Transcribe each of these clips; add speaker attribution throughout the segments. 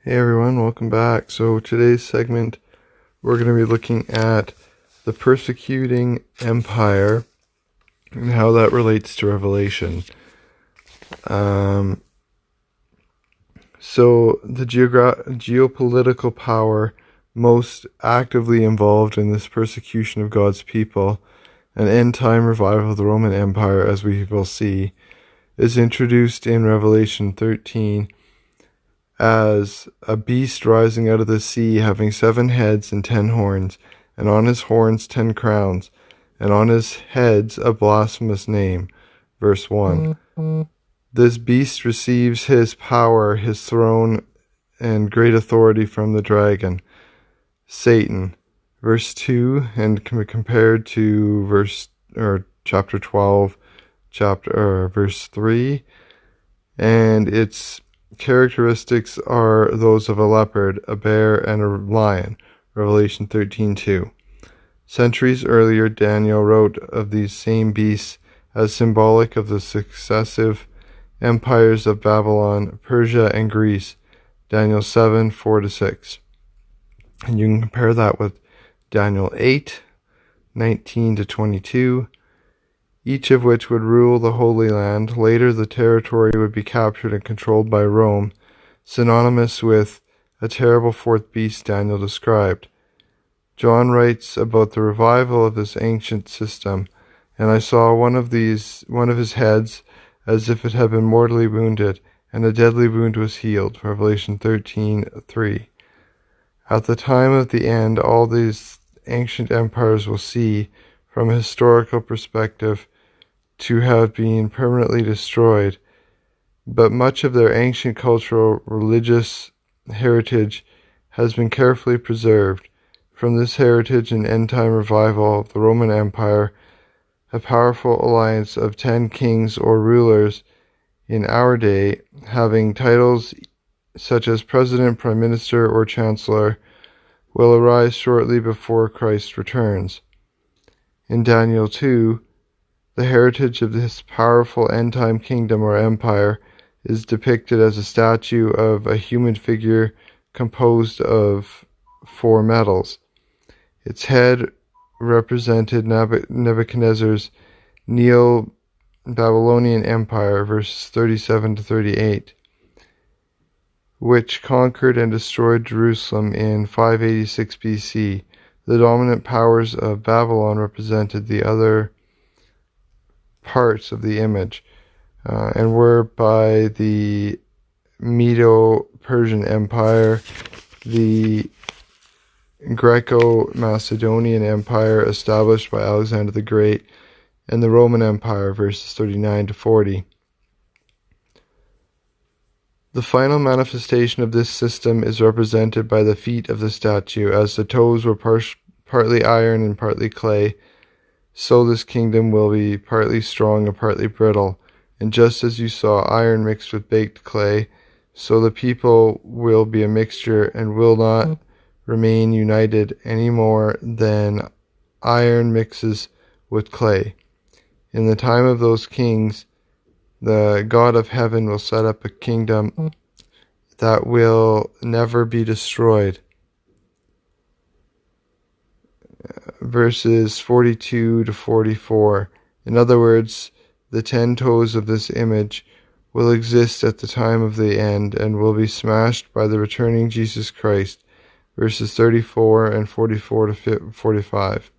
Speaker 1: Hey everyone, welcome back. So today's segment, we're going to be looking at the persecuting empire and how that relates to Revelation. So the geopolitical power most actively involved in this persecution of God's people, an end-time revival of the Roman Empire, as we will see, is introduced in Revelation 13 as a beast rising out of the sea, having 7 heads and 10 horns, and on his horns 10 crowns, and on his heads a blasphemous name. Verse 1. This beast receives his power, his throne, and great authority from the dragon, Satan. Verse 2, and can be compared to chapter 12, verse 3, and its characteristics are those of a leopard, a bear, and a lion. Revelation 13:2. Centuries earlier, Daniel wrote of these same beasts as symbolic of the successive empires of Babylon, Persia, and Greece. Daniel 7:4-6. And you can compare that with Daniel 8:19-22. Each of which would rule the Holy Land. Later, the territory would be captured and controlled by Rome, synonymous with a terrible fourth beast Daniel described. John writes about the revival of this ancient system, and I saw one of his heads as if it had been mortally wounded, and a deadly wound was healed. Revelation 13:3. At the time of the end, all these ancient empires will see, from a historical perspective, to have been permanently destroyed, but much of their ancient cultural religious heritage has been carefully preserved. From this heritage and end-time revival of the Roman Empire, a powerful alliance of 10 kings or rulers in our day, having titles such as president, prime minister, or chancellor, will arise shortly before Christ returns. In Daniel 2, the heritage of this powerful end-time kingdom or empire is depicted as a statue of a human figure composed of 4 metals. Its head represented Nebuchadnezzar's Neo-Babylonian Empire, verses 37-38, which conquered and destroyed Jerusalem in 586 BC. The dominant powers of Babylon represented the other parts of the image, and were by the Medo-Persian Empire, the Greco-Macedonian Empire established by Alexander the Great, and the Roman Empire, verses 39-40. The final manifestation of this system is represented by the feet of the statue, as the toes were partly iron and partly clay. So this kingdom will be partly strong and partly brittle. And just as you saw iron mixed with baked clay, so the people will be a mixture and will not remain united any more than iron mixes with clay. In the time of those kings, the God of heaven will set up a kingdom that will never be destroyed. Verses 42-44. In other words, the 10 toes of this image will exist at the time of the end and will be smashed by the returning Jesus Christ. Verses 34 and 44-45.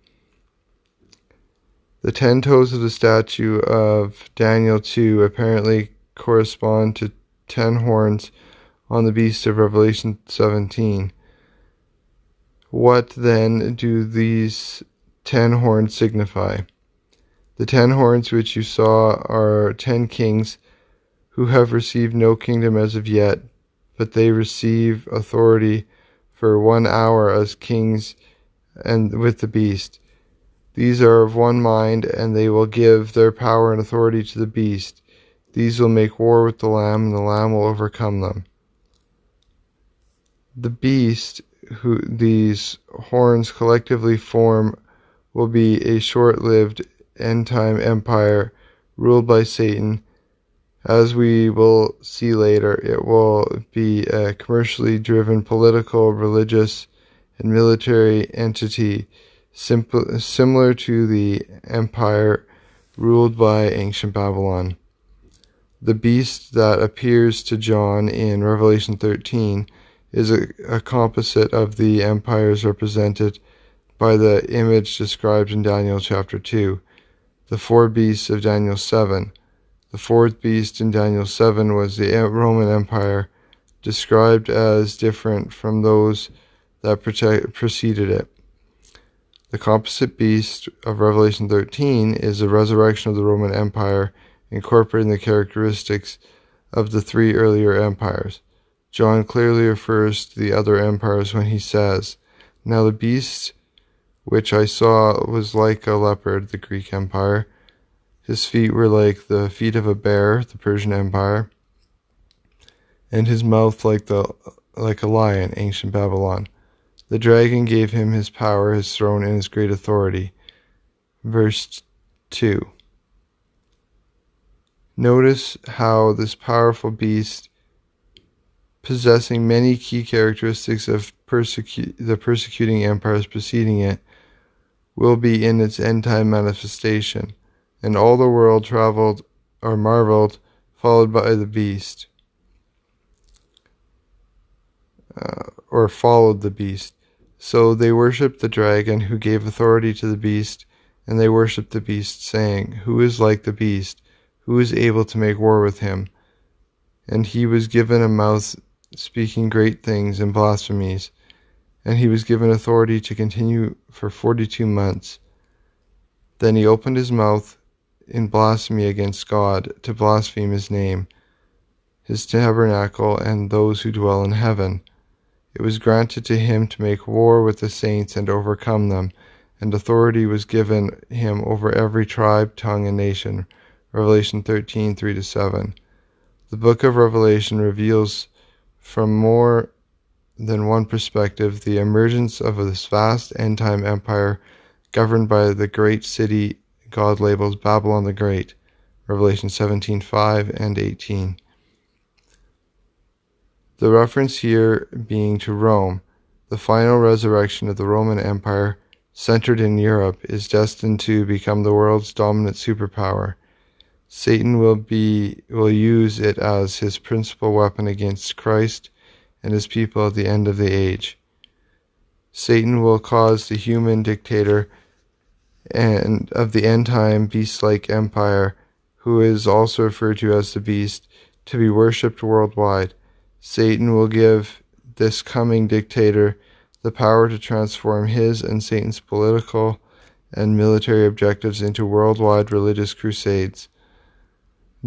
Speaker 1: The 10 toes of the statue of Daniel 2 apparently correspond to 10 horns on the beast of Revelation 17. What then do these 10 horns signify? The 10 horns which you saw are 10 kings who have received no kingdom as of yet, but they receive authority for 1 hour as kings and with the beast. These are of one mind, and they will give their power and authority to the beast. These will make war with the Lamb, and the Lamb will overcome them. The beast who these horns collectively form will be a short-lived end-time empire ruled by Satan, As we will see later, it will be a commercially driven political, religious, and military entity similar to the empire ruled by ancient Babylon. The beast that appears to John in Revelation 13 is a composite of the empires represented by the image described in Daniel chapter 2, the four beasts of Daniel 7. The fourth beast in Daniel 7 was the Roman Empire, described as different from those that preceded it. The composite beast of Revelation 13 is the resurrection of the Roman Empire, incorporating the characteristics of the three earlier empires. John clearly refers to the other empires when he says, "Now the beast which I saw was like a leopard," the Greek Empire. "His feet were like the feet of a bear," the Persian Empire. "And his mouth like a lion," ancient Babylon. "The dragon gave him his power, his throne, and his great authority." Verse 2. Notice how this powerful beast, possessing many key characteristics of the persecuting empires preceding it, will be in its end-time manifestation, and all the world traveled or marveled, followed by the beast, or followed the beast. So they worshipped the dragon, who gave authority to the beast, and they worshipped the beast, saying, "Who is like the beast? Who is able to make war with him?" And he was given a mouth speaking great things and blasphemies, and he was given authority to continue for 42 months. Then he opened his mouth in blasphemy against God, to blaspheme his name, his tabernacle, and those who dwell in heaven. It was granted to him to make war with the saints and overcome them, and authority was given him over every tribe, tongue, and nation. Revelation 13, 3-7. The book of Revelation reveals from more than one perspective the emergence of this vast end-time empire governed by the great city God labels Babylon the Great. Revelation 17:5 and 18. The reference here being to Rome, the final resurrection of the Roman Empire, centered in Europe, is destined to become the world's dominant superpower. Satan will use it as his principal weapon against Christ and his people at the end of the age. Satan will cause the human dictator and of the end-time beast-like empire, who is also referred to as the beast, to be worshipped worldwide. Satan will give this coming dictator the power to transform his and Satan's political and military objectives into worldwide religious crusades.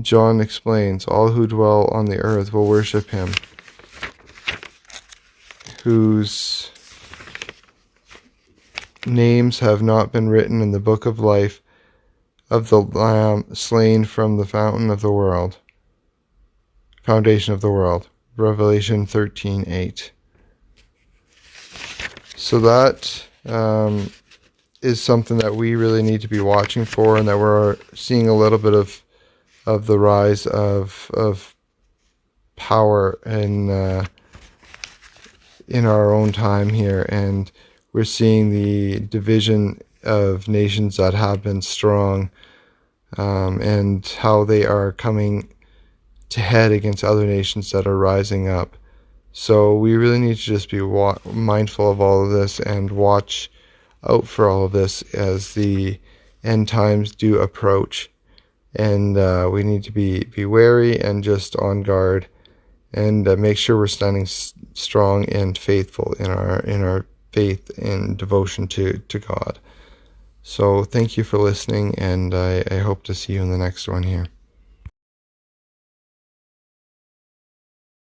Speaker 1: John explains, "All who dwell on the earth will worship him, whose names have not been written in the book of life of the Lamb slain from the fountain of the world, foundation of the world." Revelation 13:8. So that is something that we really need to be watching for, and that we're seeing a little bit of the rise of power in our own time here, and we're seeing the division of nations that have been strong, and how they are coming to head against other nations that are rising up. So we really need to just be mindful of all of this and watch out for all of this as the end times do approach. And we need to be wary and just on guard, and make sure we're standing strong and faithful in our faith and devotion to God. So thank you for listening, and I hope to see you in the next one here.